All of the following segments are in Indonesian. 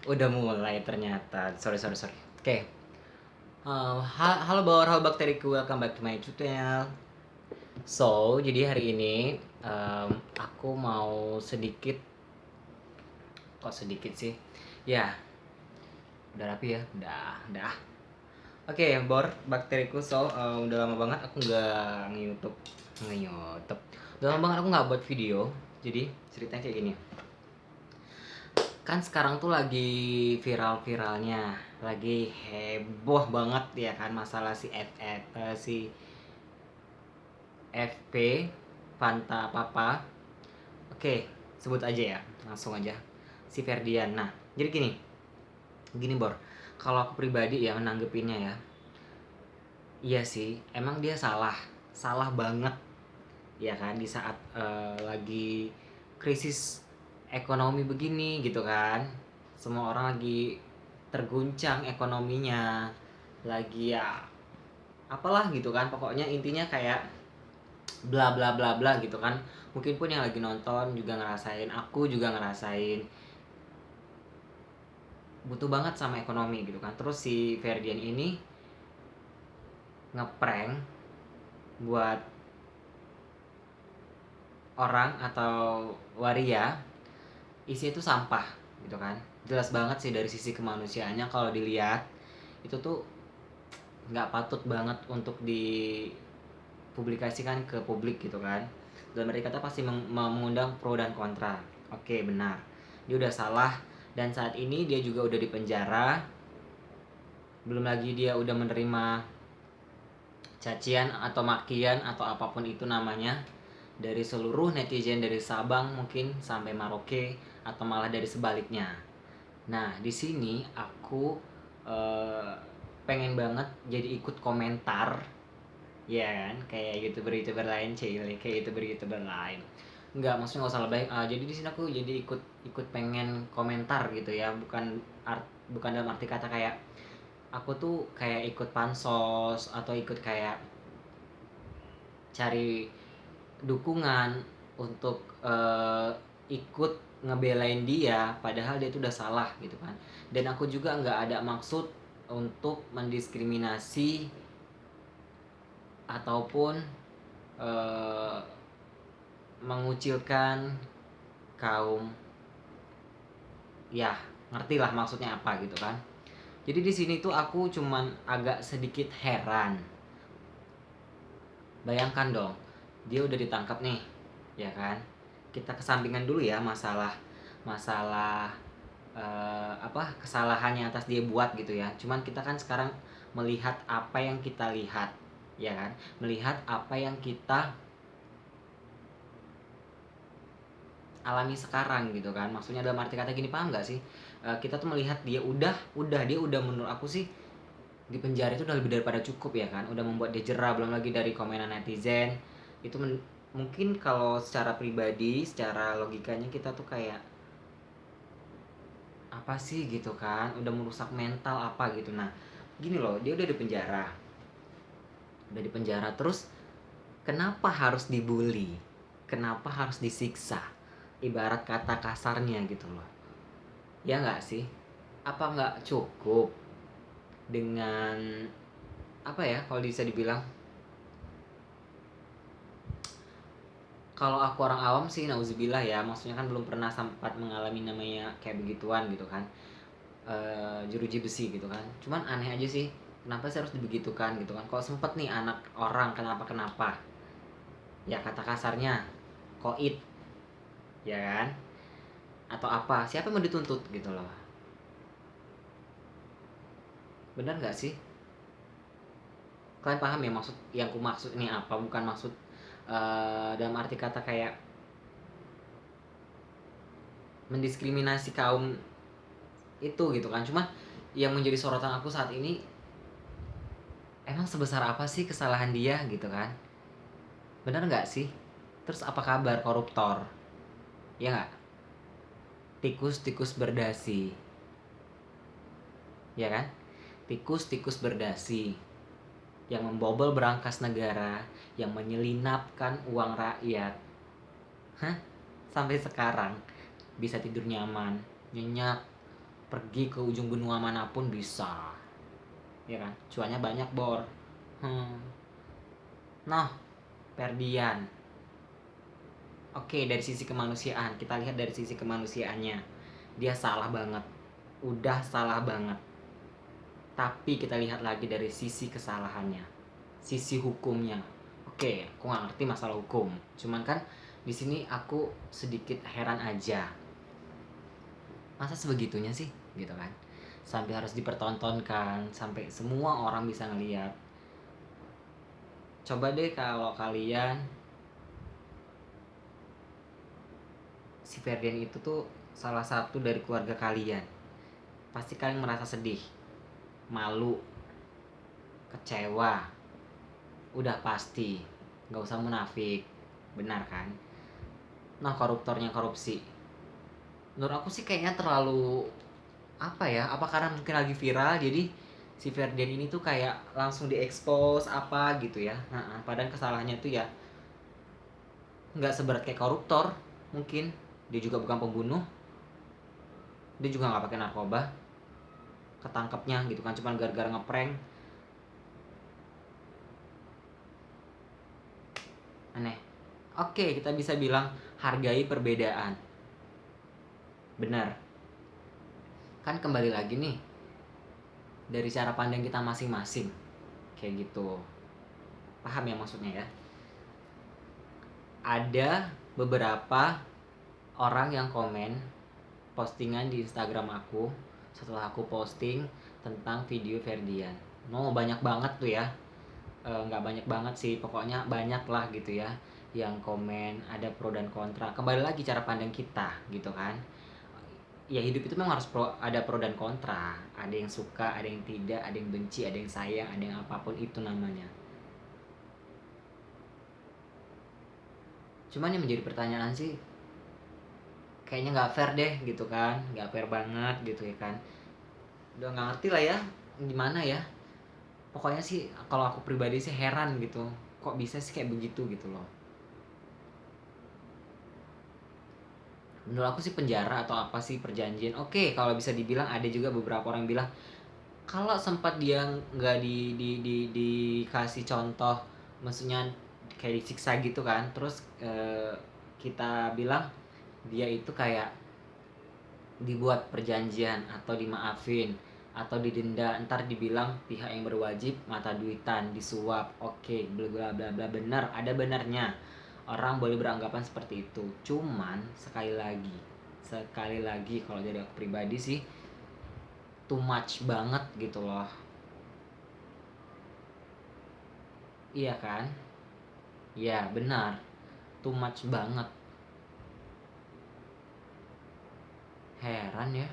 Udah mulai ternyata. Sorry. Oke. Halo Bawor, halo bakteriku, welcome back to my channel. So, jadi hari ini aku mau sedikit, kok sedikit sih? Ya, udah rapi ya, udah. Oke, Bor, bakteriku. So, udah lama banget aku nggak nge-YouTube. Udah lama banget aku nggak buat video. Jadi ceritanya kayak gini. Kan sekarang tuh lagi viral-viralnya, lagi heboh banget ya kan masalah si FP Fanta Papa. Oke, sebut aja ya, langsung aja si Ferdian. Nah, jadi gini Bor, kalau aku pribadi ya menanggepinnya ya, iya sih, emang dia salah banget ya kan di saat lagi krisis ekonomi begini gitu kan, semua orang lagi terguncang ekonominya, lagi ya apalah gitu kan, pokoknya intinya kayak bla bla bla bla gitu kan. Mungkin pun yang lagi nonton juga ngerasain, aku juga ngerasain butuh banget sama ekonomi gitu kan. Terus si Ferdian ini ngeprank buat orang atau waria, isi itu sampah gitu kan. Jelas banget sih dari sisi kemanusiaannya kalau dilihat itu tuh nggak patut banget untuk dipublikasikan ke publik gitu kan. Dalam arti kata pasti mengundang pro dan kontra. Oke, benar, dia udah salah, dan saat ini dia juga udah di penjara. Belum lagi dia udah menerima cacian atau makian atau apapun itu namanya dari seluruh netizen, dari Sabang mungkin sampai Maroke, atau malah dari sebaliknya. Nah, di sini aku eh, pengen banget jadi ikut komentar, ya kan, kayak youtuber lain, kayak youtuber lain. Nggak, maksudnya nggak usah lebay. Jadi di sini aku jadi ikut pengen komentar gitu ya, bukan dalam arti kata kayak aku tuh kayak ikut pansos atau ikut kayak cari dukungan untuk ikut ngebelain dia, padahal dia itu udah salah gitu kan. Dan aku juga nggak ada maksud untuk mendiskriminasi ataupun eh, mengucilkan kaum, ya ngerti lah maksudnya apa gitu kan. Jadi di sini tuh aku cuman agak sedikit heran. Bayangkan dong, dia udah ditangkap nih, ya kan? Kita kesampingan dulu ya masalah kesalahannya atas dia buat gitu ya. Cuman kita kan sekarang melihat apa yang kita lihat, ya kan? Melihat apa yang kita alami sekarang gitu kan. Maksudnya dalam arti kata gini, paham nggak sih? Kita tuh melihat dia udah menurut aku sih di penjara itu udah lebih daripada cukup ya kan. Udah membuat dia jerah, belum lagi dari komenan netizen. Itu mungkin kalau secara pribadi, secara logikanya kita tuh kayak apa sih gitu kan, udah merusak mental apa gitu. Nah, gini loh, dia udah di penjara terus, kenapa harus dibully, kenapa harus disiksa, ibarat kata kasarnya gitu loh, ya nggak sih? Apa nggak cukup dengan apa ya, kalau bisa dibilang, kalau aku orang awam sih nauzubillah ya, maksudnya kan belum pernah sempat mengalami namanya kayak begituan gitu kan, jeruji besi gitu kan. Cuman aneh aja sih, kenapa sih harus dibegitukan gitu kan. Kalau sempet nih anak orang kenapa ya, kata kasarnya koit, ya kan, atau apa, siapa yang mau dituntut gitu loh. Benar nggak sih? Kalian paham ya maksud yang ku maksud ini apa? Bukan maksud dalam arti kata kayak mendiskriminasi kaum itu gitu kan. Cuma yang menjadi sorotan aku saat ini, emang sebesar apa sih kesalahan dia gitu kan? Benar nggak sih? Terus apa kabar koruptor? Ya nggak? Tikus-tikus berdasi, ya kan? Tikus-tikus berdasi yang membobol berangkas negara, yang menyelinapkan uang rakyat. Hah? Sampai sekarang bisa tidur nyaman, nyenyak, pergi ke ujung benua manapun bisa, ya kan? Cuannya banyak, Bor. Nah, Ferdian. Oke, dari sisi kemanusiaan, kita lihat dari sisi kemanusiaannya. Dia salah banget. Udah salah banget. Tapi kita lihat lagi dari sisi kesalahannya. Sisi hukumnya. Oke, aku nggak ngerti masalah hukum. Cuman kan di sini aku sedikit heran aja. Masa sebegitunya sih, gitu kan? Sampai harus dipertontonkan, sampai semua orang bisa ngeliat. Coba deh kalau kalian, si Ferdian itu tuh salah satu dari keluarga kalian, pasti kalian merasa sedih, malu, kecewa. Udah pasti, nggak usah munafik, benar kan? Nah, koruptornya korupsi, menurut aku sih kayaknya terlalu, apa ya, apa karena mungkin lagi viral jadi si Ferdian ini tuh kayak langsung diekspos apa gitu ya. Padahal kesalahannya tuh ya nggak seberat kayak koruptor. Mungkin dia juga bukan pembunuh, dia juga nggak pakai narkoba, ketangkepnya gitu kan cuma gara-gara ngeprank. Aneh. Oke, kita bisa bilang hargai perbedaan, benar kan? Kembali lagi nih dari cara pandang kita masing-masing, kayak gitu. Paham ya maksudnya ya? Ada beberapa orang yang komen postingan di Instagram aku setelah aku posting tentang video Ferdian. No, banyak banget tuh ya. Nggak banyak banget sih, pokoknya banyak lah gitu ya yang komen, ada pro dan kontra. Kembali lagi cara pandang kita gitu kan. Ya hidup itu memang harus ada pro dan kontra. Ada yang suka, ada yang tidak, ada yang benci, ada yang sayang, ada yang apapun itu namanya. Cuman yang menjadi pertanyaan sih, kayaknya nggak fair deh gitu kan, nggak fair banget gitu ya kan. Udah nggak ngerti lah ya gimana ya. Pokoknya sih kalau aku pribadi sih heran gitu, kok bisa sih kayak begitu gitu loh. Menurut aku sih penjara atau apa sih, perjanjian oke. Kalau bisa dibilang, ada juga beberapa orang yang bilang kalau sempat dia nggak dikasih contoh, maksudnya kayak disiksa gitu kan, terus kita bilang dia itu kayak dibuat perjanjian atau dimaafin atau didenda, ntar dibilang pihak yang berwajib mata duitan, disuap. Oke, bla bla bla bla, benar, ada benarnya. Orang boleh beranggapan seperti itu. Cuman sekali lagi kalau dari aku pribadi sih too much banget gitu loh. Iya kan? Iya, benar. Too much banget. Heran ya.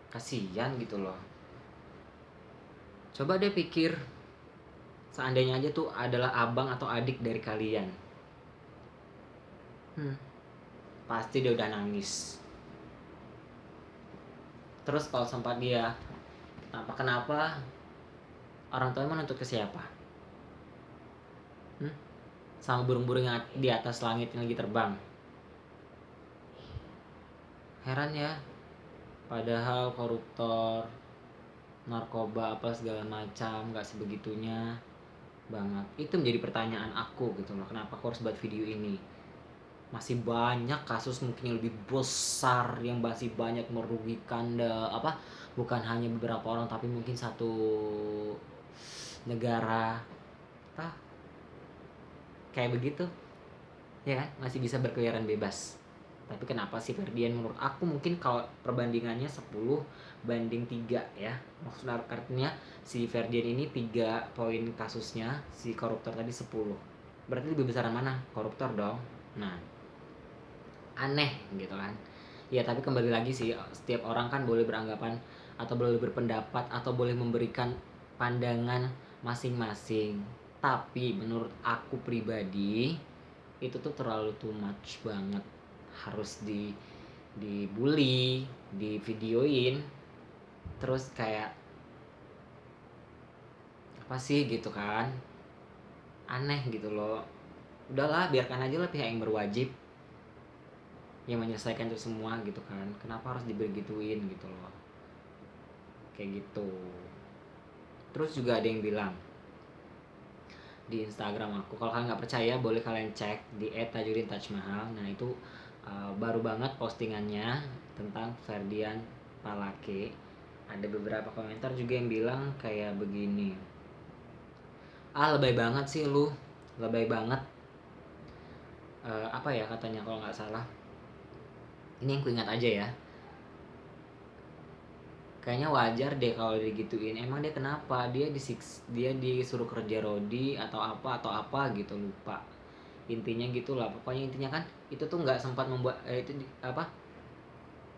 Kasihan gitu loh. Coba deh pikir, seandainya aja tuh adalah abang atau adik dari kalian. Pasti dia udah nangis. Terus kalau sempat dia kenapa orang tuanya menuntut ke siapa? Sama burung-burung yang di atas langit yang lagi terbang. Heran ya. Padahal koruptor, narkoba apa segala macam, nggak sebegitunya banget. Itu menjadi pertanyaan aku gitu loh, kenapa aku harus buat video ini. Masih banyak kasus mungkin yang lebih besar, yang masih banyak merugikan bukan hanya beberapa orang tapi mungkin satu negara. Kayak begitu ya kan, masih bisa berkeliaran bebas. Tapi kenapa sih Ferdian, menurut aku mungkin kalau perbandingannya 10 banding 3 ya. Maksudnya artinya si Ferdian ini 3 poin kasusnya, si koruptor tadi 10. Berarti lebih besar mana? Koruptor dong. Nah, aneh gitu kan. Ya tapi kembali lagi sih, setiap orang kan boleh beranggapan atau boleh berpendapat atau boleh memberikan pandangan masing-masing. Tapi menurut aku pribadi itu tuh terlalu too much banget, harus dibully, di videoin, terus kayak apa sih gitu kan, aneh gitu loh. Udahlah, biarkan aja lah pihak yang berwajib. yang menyelesaikan itu semua gitu kan. Kenapa harus dibegituin gitu loh, kayak gitu. Terus juga ada yang bilang di Instagram aku, kalau kalian nggak percaya boleh kalian cek di @tajudin_tajmahal. Nah itu baru banget postingannya tentang Ferdian Palake. Ada beberapa komentar juga yang bilang kayak begini, lebay banget sih lu, lebay banget. Apa ya katanya kalau nggak salah, ini yang ku ingat aja ya, kayaknya wajar deh kalau digituin. Emang dia kenapa, dia disuruh kerja rodi atau apa gitu, lupa intinya gitulah. Pokoknya intinya kan itu tuh nggak sempat membuat apa,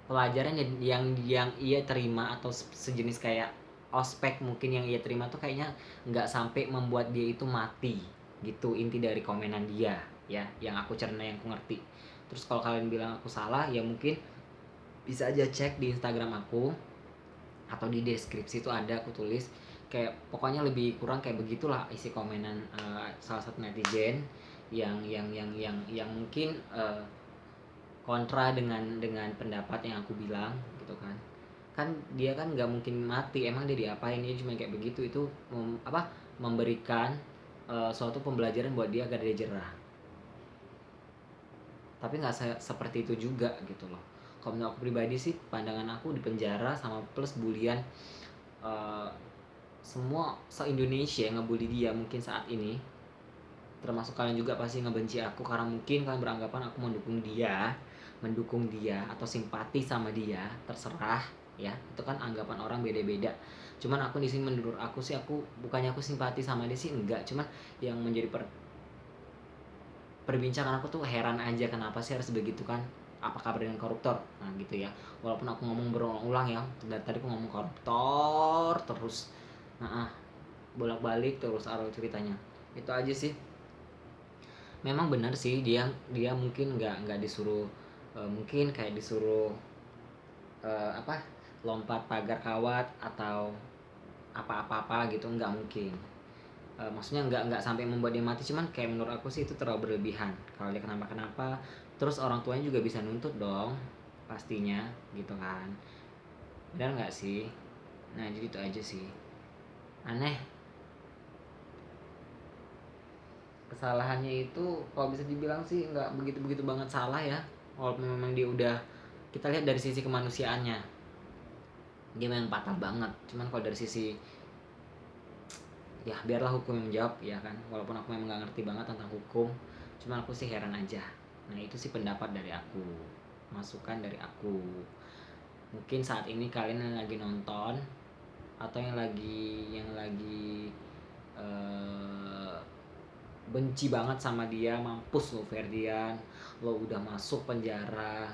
pelajaran yang ia terima atau sejenis kayak ospek mungkin yang ia terima tuh kayaknya nggak sampai membuat dia itu mati gitu, inti dari komenan dia ya, yang aku cerna, yang aku ngerti. Terus kalau kalian bilang aku salah ya mungkin bisa aja cek di Instagram aku atau di deskripsi itu ada aku tulis, kayak pokoknya lebih kurang kayak begitulah isi komenan salah satu netizen yang mungkin kontra dengan pendapat yang aku bilang gitu kan. Kan dia kan nggak mungkin mati, emang dia diapain, dia cuma kayak begitu. Itu memberikan suatu pembelajaran buat dia agar dia jerah, tapi nggak seperti itu juga gitu loh. Kalau menurut aku pribadi sih, pandangan aku di penjara sama plus bulian, uh, semua se-Indonesia yang ngebully dia mungkin saat ini, termasuk kalian juga pasti ngebenci aku karena mungkin kalian beranggapan aku mendukung dia atau simpati sama dia, terserah ya. Itu kan anggapan orang beda-beda. Cuman aku di sini, menurut aku sih, aku bukannya aku simpati sama dia sih, enggak. Cuman yang menjadi perbincangan aku tuh heran aja kenapa sih harus begitu kan, apa kabar dengan koruptor, nah gitu ya. Walaupun aku ngomong berulang-ulang ya, dari tadi aku ngomong koruptor terus, nah bolak-balik terus arah ceritanya. Itu aja sih. Memang benar sih, dia mungkin nggak disuruh, mungkin kayak disuruh apa, lompat pagar kawat atau apa-apa gitu, nggak mungkin. Maksudnya nggak sampai membuat dia mati, cuman kayak menurut aku sih itu terlalu berlebihan. Kalau dia kenapa-kenapa terus orang tuanya juga bisa nuntut dong pastinya gitu kan, benar nggak sih? Nah jadi itu aja sih, aneh. Kesalahannya itu kalau bisa dibilang sih nggak begitu-begitu banget salah ya, walaupun memang dia udah, kita lihat dari sisi kemanusiaannya dia memang patah banget. Cuman kalau dari sisi, ya biarlah hukum yang menjawab ya kan, walaupun aku memang nggak ngerti banget tentang hukum. Cuman aku sih heran aja. Nah itu sih pendapat dari aku, masukan dari aku. Mungkin saat ini kalian yang lagi nonton atau yang lagi eh, benci banget sama dia, mampus lo Ferdian, lo udah masuk penjara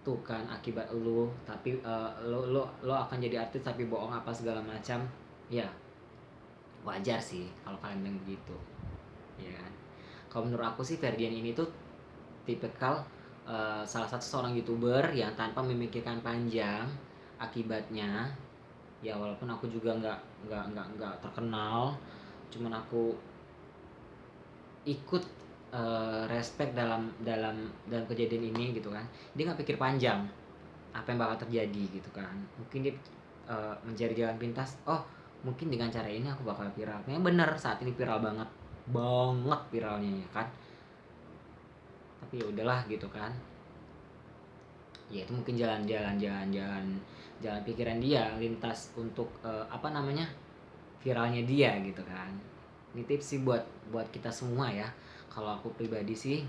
tuh kan akibat lo. Tapi lo akan jadi artis tapi bohong apa segala macam ya. Wajar sih kalau kalian bilang begitu ya kan. Kalau menurut aku sih Ferdian ini tuh tipikal salah satu seorang youtuber yang tanpa memikirkan panjang akibatnya ya. Walaupun aku juga nggak terkenal, cuman aku ikut respect dalam kejadian ini gitu kan. Dia nggak pikir panjang apa yang bakal terjadi gitu kan. Mungkin dia mencari jalan pintas, oh mungkin dengan cara ini aku bakal viral. Memang bener saat ini viral banget banget viralnya ya kan. Tapi ya udahlah gitu kan, ya itu mungkin jalan pikiran dia lintas untuk apa namanya, viralnya dia gitu kan. Ini tips sih buat buat kita semua ya. Kalau aku pribadi sih,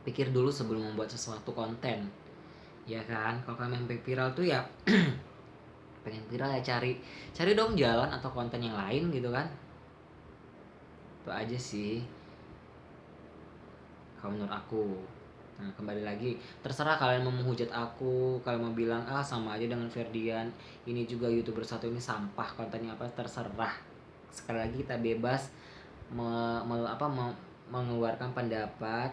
pikir dulu sebelum membuat sesuatu konten ya kan. Kalau kalian pengen viral tuh ya pengen viral ya cari cari dong jalan atau konten yang lain gitu kan. Itu aja sih kalau menurut aku. Nah kembali lagi, terserah kalian mau menghujat aku, kalian mau bilang sama aja dengan Ferdian, ini juga youtuber satu ini sampah kontennya apa, terserah. Sekali lagi kita bebas mengeluarkan pendapat,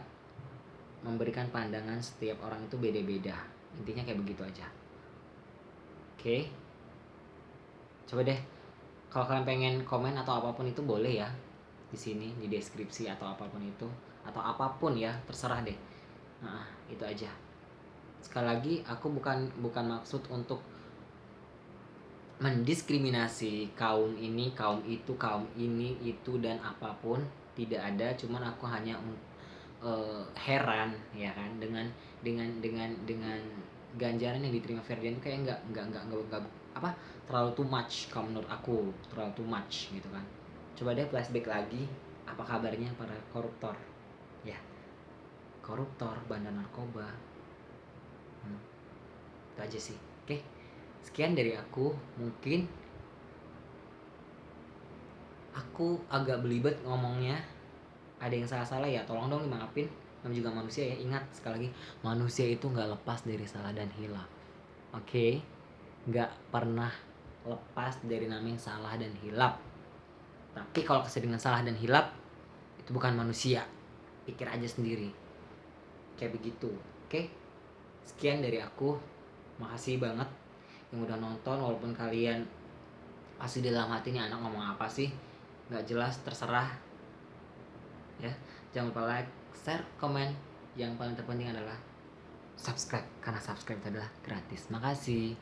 memberikan pandangan. Setiap orang itu beda-beda, intinya kayak begitu aja. Oke, coba deh kalau kalian pengen komen atau apapun itu boleh ya di sini di deskripsi atau apapun itu, atau apapun ya terserah deh. Nah, itu aja. Sekali lagi, aku bukan maksud untuk mendiskriminasi kaum ini, kaum itu, kaum ini, itu dan apapun, tidak ada. Cuman aku hanya heran ya kan dengan ganjaran yang diterima Ferdian itu kayak nggak apa, terlalu too much kalau menurut aku, terlalu too much gitu kan. Coba deh flashback lagi, apa kabarnya para koruptor ya, koruptor, bandar narkoba. Itu aja sih. Oke, sekian dari aku. Mungkin aku agak belibet ngomongnya, ada yang salah-salah ya tolong dong dimaafin. Namanya juga manusia ya, ingat sekali lagi, manusia itu nggak lepas dari salah dan hilaf. Oke, nggak pernah lepas dari namanya salah dan hilaf. Tapi kalau keseringan salah dan hilaf, itu bukan manusia. Pikir aja sendiri, kayak begitu. Oke, sekian dari aku. Makasih banget yang udah nonton, walaupun kalian pasti di dalam hati nih anak ngomong apa sih, nggak jelas, terserah ya. Jangan lupa like, share, komen. Yang paling terpenting adalah subscribe, karena subscribe itu adalah gratis. Makasih.